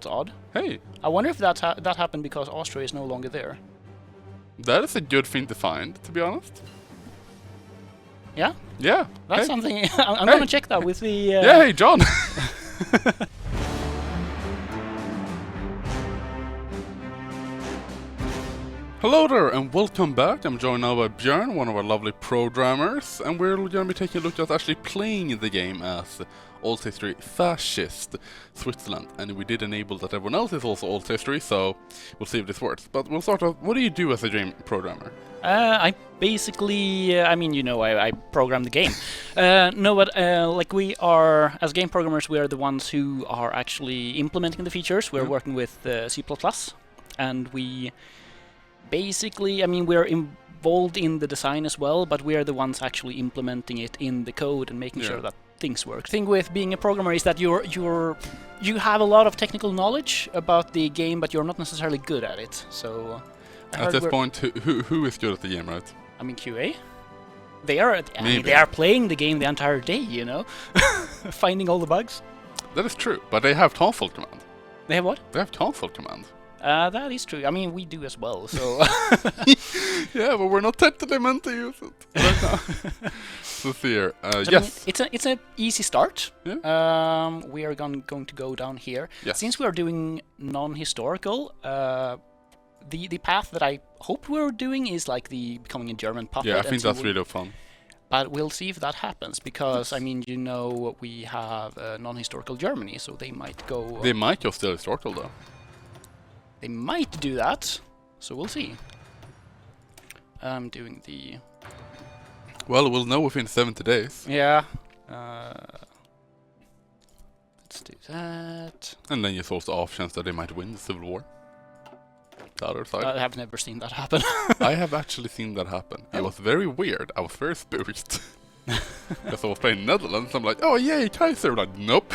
That's odd. Hey, I wonder if that happened because Austria is no longer there. that is a good thing to find, to be honest. Yeah? Yeah. That's hey. something... I'm Hey. gonna check that with the... Yeah, hey, John! Hello there, and welcome back. I'm joined now by Björn, one of our lovely programmers, and we're going to be taking a look at actually playing the game as Old History Fascist Switzerland. And we did enable that everyone else is also Old History, so we'll see if this works. But we'll start off, what do you do as a game programmer? I basically, I program the game. No, but like we are, as game programmers, we are the ones who are actually implementing the features. We're working with C++, and we basically, we're involved in the design as well, but we are the ones actually implementing it in the code and making sure that things work. The thing with being a programmer is that you have a lot of technical knowledge about the game, but you're not necessarily good at it. So at this point, who is good at the game, right? QA. They are. They are playing the game the entire day, you know, finding all the bugs. That is true, but they have console command. They have what? They have console command. That is true. We do as well. So. Yeah, but we're not technically meant to use it right now. So here, so yes. It's an easy start. Yeah. We are going to go down here. Yes. Since we are doing non-historical, the path that I hope we're doing is like the becoming a German puppet. Yeah, I think that's really fun. But we'll see if that happens, because we have non-historical Germany, so they might go. They might go still historical though. They might do that, so we'll see. I'm doing the. Well, we'll know within 70 days. Yeah. Let's do that. And then you solve the off chance that they might win the Civil War. The other side. I have never seen that happen. I have actually seen that happen. It was very weird. I was very spooked. Because I was playing Netherlands, I'm like, oh yay, Kaiser! Like, nope.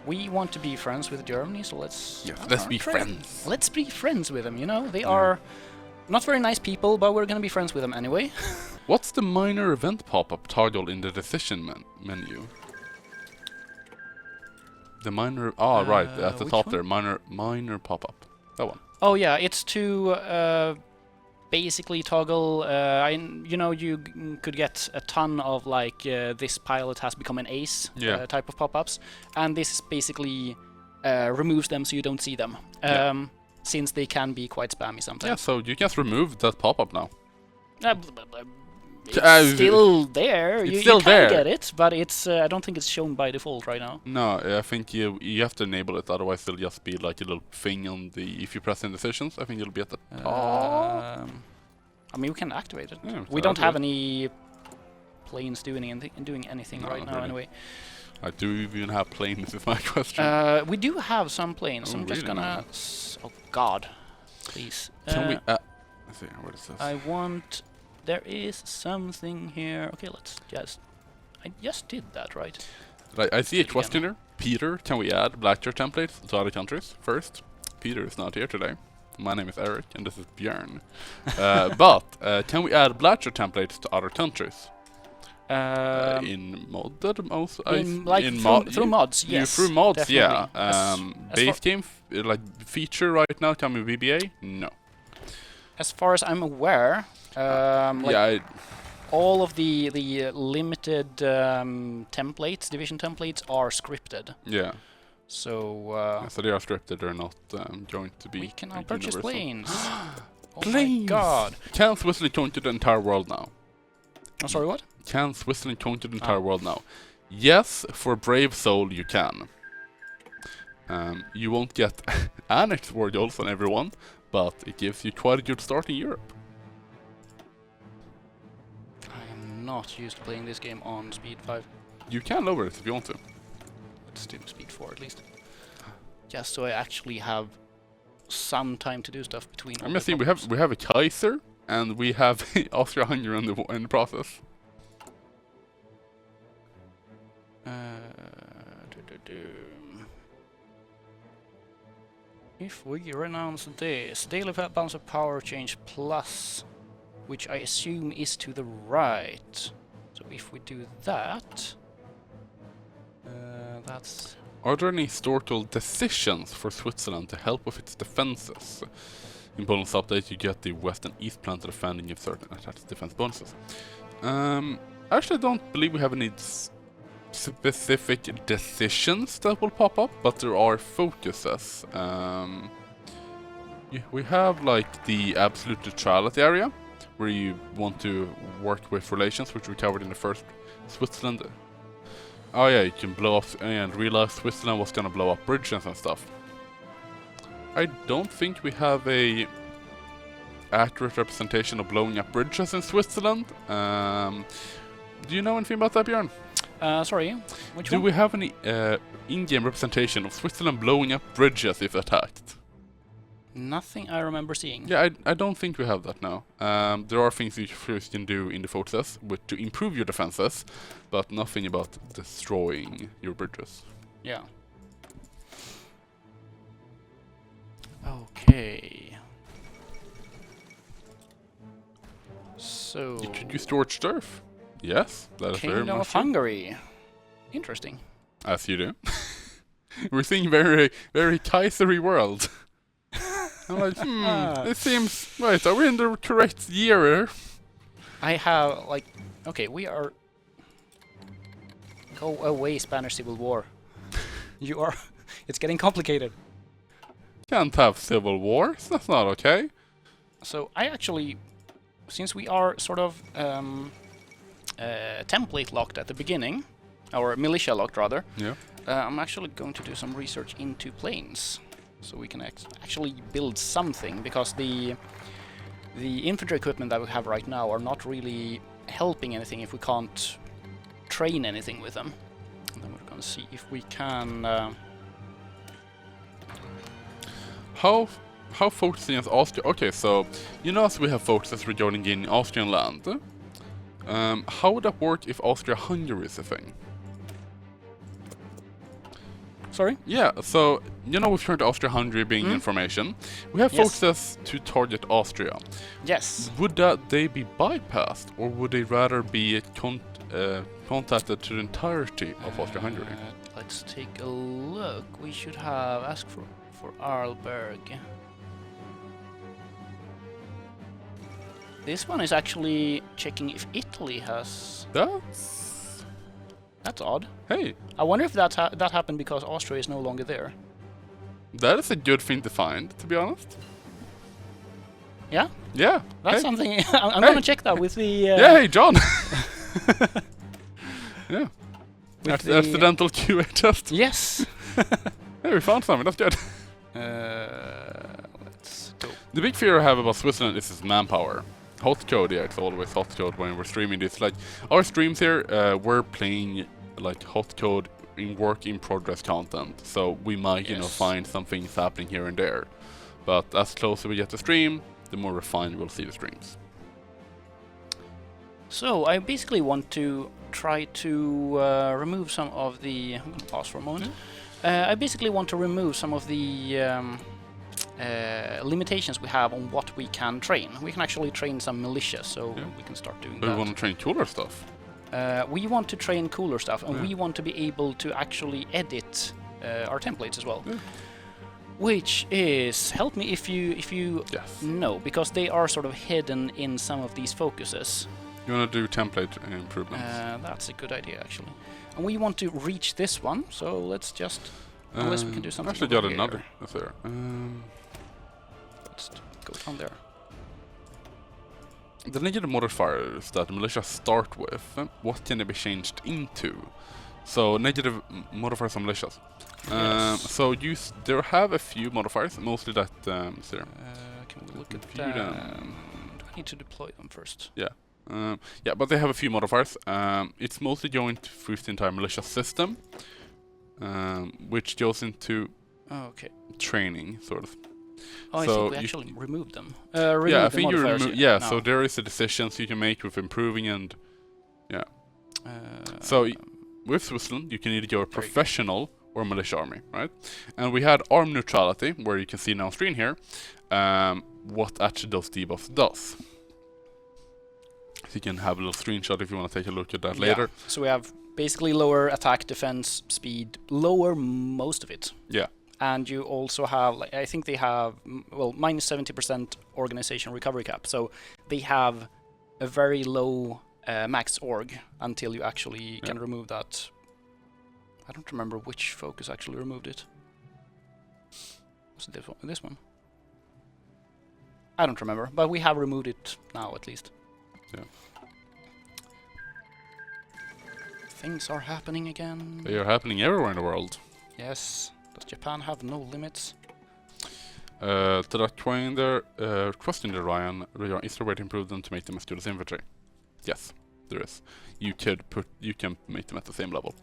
We want to be friends with Germany, so let's... Yes, let's be friends. Let's be friends with them, you know? They are not very nice people, but we're gonna be friends with them anyway. What's the minor event pop-up toggle in the decision menu? The minor... Oh, right, at the top there. Minor pop-up. That one. Oh yeah, it's to basically toggle... you could get a ton of like, this pilot has become an ace type of pop-ups. And this basically removes them so you don't see them. Since they can be quite spammy sometimes. Yeah, so you just remove that pop-up now. It's still there. It's you still can there. get it, but it's I don't think it's shown by default right now. No, I think you have to enable it, otherwise it'll just be like a little thing on the... If you press in decisions, I think it'll be at the top. We can activate it. Yeah, we don't have any planes doing anything right now, anyway. Do we even have planes, is my question. We do have some planes. Oh, I'm just really? gonna... Oh God, please. Can we... let's see, what is this? I want... There is something here. Okay, let's just... I just did that, right? I see a questioner. Peter, can we add blackjack templates to other countries? First, Peter is not here today. My name is Eric, and this is Björn. But can we add blackjack templates to other countries? In modded, through mods, yes. Through mods, definitely. yeah. Base game, feature right now, tell me VBA? No. As far as I'm aware, all of the limited templates, division templates, are scripted. Yeah. So so they are scripted. They're not going to be. We can now purchase planes. Oh planes! My God! Can Switzerland conquer the entire world now? I'm sorry, what? Can Switzerland conquer the entire world now? Yes, for brave soul you can. You won't get annexed war goals on everyone, but it gives you quite a good start in Europe. I am not used to playing this game on speed 5. You can lower it if you want to. Let's do speed 4 at least. Just so I actually have some time to do stuff between. I'm just saying we have a Kaiser and we have Austria-Hungary in the process. If we renounce this, daily balance of power change plus, which I assume is to the right. So if we do that, that's Are there any historical decisions for Switzerland to help with its defenses? In Poland's update, you get the west and east plan to defend and give certain attached defense bonuses. I actually don't believe we have any specific decisions that will pop up, but there are focuses. We have like the absolute neutrality area, where you want to work with relations, which we covered in the first Switzerland. Oh yeah, you can blow up and realize Switzerland was gonna blow up bridges and stuff. I don't think we have a accurate representation of blowing up bridges in Switzerland. Do you know anything about that, Björn? Sorry, which one? Do we have any in-game representation of Switzerland blowing up bridges if attacked? Nothing I remember seeing. Yeah, I don't think we have that now. There are things you can do in the fortress to improve your defenses, but nothing about destroying your bridges. Yeah. Okay. So... Introduce storage turf? Yes, that is very Kingdom much of Hungary. Interesting. as you do. We're seeing very, very Kaisery world. I'm like, it seems... Right, are we in the correct year here? I have, like... Okay, we are... Go away, Spanish Civil War. You are... It's getting complicated. Can't have civil wars, that's not okay. So, I actually... Since we are sort of... template locked at the beginning, or militia locked rather, Yeah. I'm actually going to do some research into planes. So we can actually build something, because the infantry equipment that we have right now are not really helping anything if we can't train anything with them. And then we're going to see if we can... How focusing is Austria? Okay, so you know as we have focuses regarding gaining Austrian land. How would that work if Austria-Hungary is a thing? Sorry? Yeah, so you know with current Austria-Hungary being information, we have focuses to target Austria. Yes. Would they be bypassed, or would they rather be contacted to the entirety of Austria-Hungary? Let's take a look. We should have asked for Arlberg. This one is actually checking if Italy has... That's odd. Hey, I wonder if that happened because Austria is no longer there. that is a good thing to find, to be honest. Yeah? Yeah. That's hey. something... I'm gonna check that with the... Yeah, hey, John! Yeah. With the accidental QA test. Yes! Hey, we found something, that's good. Let's go. The big fear I have about Switzerland is its manpower. Hot code, yeah, it's always hot code when we're streaming this. Like, our streams here, we're playing, like, hot code in work in progress content. So we might, you know, find some things happening here and there. But as closer we get to stream, the more refined we'll see the streams. So, I basically want to try to remove some of the... I'm gonna pause for a moment. I basically want to remove some of the limitations we have on what we can train. We can actually train some militia, so we can start doing that. We want to train cooler stuff. We want to train cooler stuff, and we want to be able to actually edit our templates as well. Which is, help me if you know, because they are sort of hidden in some of these focuses. You want to do template improvements? That's a good idea, actually. And we want to reach this one, so let's just... Unless we can do something. Actually got another. That's there. Let's go down there. The negative modifiers that the militia start with, what can they be changed into? So negative modifiers on militias. So there have a few modifiers, mostly that. Can we look at them? Do I need to deploy them first? Yeah. Yeah, but they have a few modifiers. It's mostly going through the entire militia system, which goes into training, sort of. Oh, I think we actually removed them. Yeah, I think you remove. Yeah, so there is a decisions you can make with improving and so with Switzerland, you can either go a professional or militia army, right? And we had arm neutrality, where you can see now on screen here what actually those debuffs does. So you can have a little screenshot if you want to take a look at that later. So we have basically lower attack, defense, speed, lower most of it. Yeah. And you also have, like, I think they have, minus 70% organization recovery cap. So they have a very low max org until you actually can remove that. I don't remember which focus actually removed it. Was it this one? I don't remember, but we have removed it now at least. Yeah. Things are happening again. They are happening everywhere in the world. Yes. Does Japan have no limits? To that question there, Ryan, is there a way to improve them to make them as good as infantry? Yes, there is. You can make them at the same level.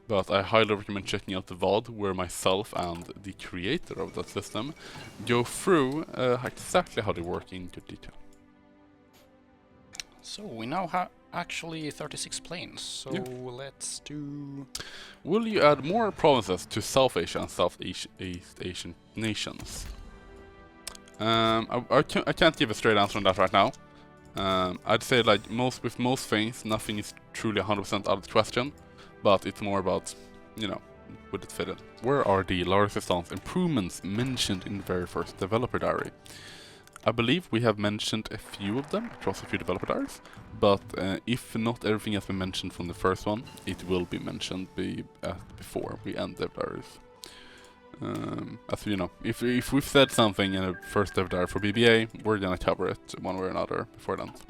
But I highly recommend checking out the VOD where myself and the creator of that system go through exactly how they work in good detail. So we now have actually 36 planes, so let's do... Will you add more provinces to South Asia and Southeast Asian nations? I can't give a straight answer on that right now. I'd say like with most things, nothing is truly 100% out of the question, but it's more about, would it fit in? Where are the La Resistance improvements mentioned in the very first developer diary? I believe we have mentioned a few of them across a few developer diaries, but if not everything has been mentioned from the first one, it will be mentioned before we end the diaries. As you know, if we've said something in a first dev diary for BBA, we're gonna cover it one way or another before it ends.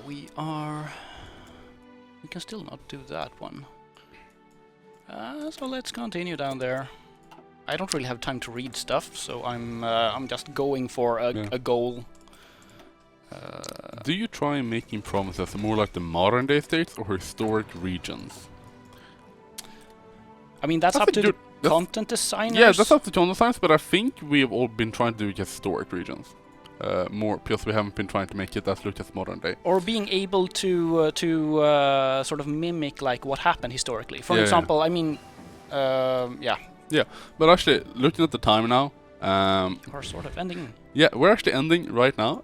We can still not do that one. So let's continue down there. I don't really have time to read stuff, so I'm just going for a goal. Do you try making provinces more like the modern day states or historic regions? I mean, that's up to the content designers. Yeah, that's up to content designers, but I think we've all been trying to do just historic regions. More because we haven't been trying to make it as look as modern day. Or being able to sort of mimic like what happened historically. For example, I mean, Yeah, but actually, looking at the time now, we're sort of ending. Yeah, we're actually ending right now.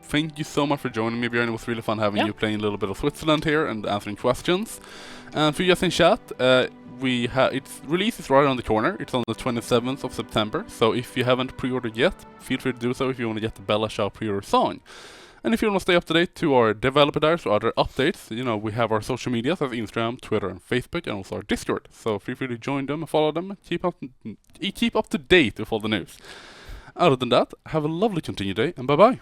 Thank you so much for joining me, Björn. It was really fun having you playing a little bit of Switzerland here and answering questions. And for you guys in chat, its release is right around the corner. It's on the 27th of September. So if you haven't pre-ordered yet, feel free to do so if you want to get the Bella Ciao pre-order song. And if you want to stay up to date to our developer diaries or other updates, we have our social medias as Instagram, Twitter, and Facebook, and also our Discord. So feel free to join them, follow them, and keep up to date with all the news. Other than that, have a lovely continued day, and bye-bye.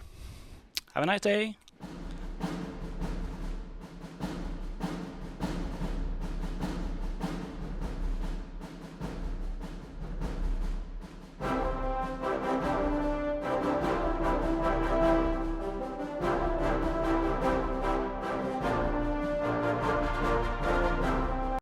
Have a nice day.